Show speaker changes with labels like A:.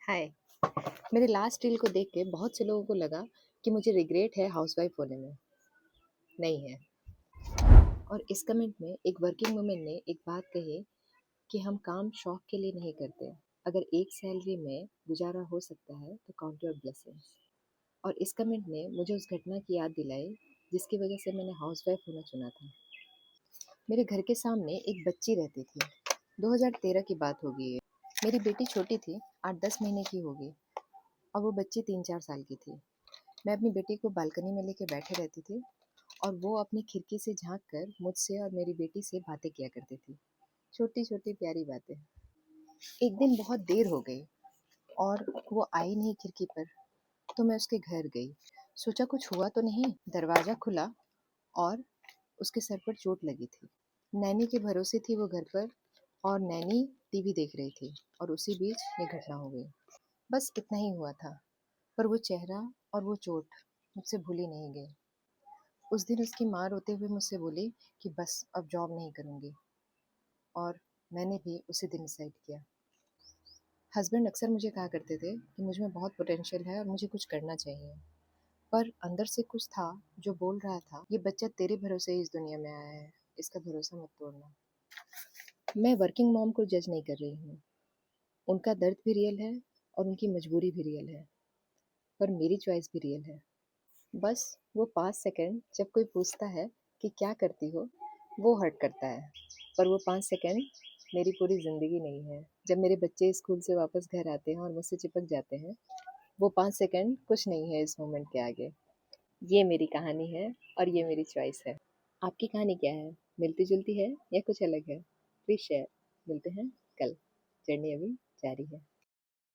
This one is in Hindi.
A: हाय। मेरे लास्ट रील को देख के बहुत से लोगों को लगा कि मुझे रिग्रेट है हाउसवाइफ होने में। नहीं है। और इस कमेंट में एक वर्किंग वुमेन ने एक बात कही कि हम काम शौक के लिए नहीं करते। अगर एक सैलरी में गुजारा हो सकता है तो काउंट योर ब्लेसिंग्स। और इस कमेंट ने मुझे उस घटना की याद दिलाई जिसकी वजह से मैंने हाउसवाइफ होना चुना था। मेरे घर के सामने एक बच्ची रहती थी। 2013 की बात होगी ये। मेरी बेटी छोटी थी, 8-10 महीने की होगी, और वो बच्ची 3-4 साल की थी। मैं अपनी बेटी को बालकनी में लेके बैठे रहती थी और वो अपनी खिड़की से झांक कर मुझसे और मेरी बेटी से बातें किया करती थी। छोटी छोटी प्यारी बातें। एक दिन बहुत देर हो गई और वो आई नहीं खिड़की पर, तो मैं उसके घर गई। सोचा कुछ हुआ तो नहीं। दरवाज़ा खुला और उसके सर पर चोट लगी थी। नैनी के भरोसे थी वो घर पर, और नैनी टीवी देख रही थी, और उसी बीच ये घटना हो गई। बस इतना ही हुआ था, पर वो चेहरा और वो चोट मुझसे भूली नहीं गई। उस दिन उसकी माँ रोते हुए मुझसे बोली कि बस अब जॉब नहीं करूँगी, और मैंने भी उसी दिन डिसाइड किया। हस्बैंड अक्सर मुझे कहा करते थे कि मुझ में बहुत पोटेंशियल है और मुझे कुछ करना चाहिए, पर अंदर से कुछ था जो बोल रहा था, ये बच्चा तेरे भरोसे ही इस दुनिया में आया है, इसका भरोसा मत तोड़ना। मैं वर्किंग मॉम को जज नहीं कर रही हूँ। उनका दर्द भी रियल है और उनकी मजबूरी भी रियल है, पर मेरी चॉइस भी रियल है। बस वो 5 सेकंड जब कोई पूछता है कि क्या करती हो, वो हर्ट करता है। पर वो 5 सेकंड मेरी पूरी ज़िंदगी नहीं है। जब मेरे बच्चे स्कूल से वापस घर आते हैं और मुझसे चिपक जाते हैं, वो 5 सेकंड कुछ नहीं है इस मोमेंट के आगे। ये मेरी कहानी है और ये मेरी चॉइस है। आपकी कहानी क्या है? मिलती-जुलती है या कुछ अलग है? Please share. मिलते हैं कल। जर्नी अभी जारी है।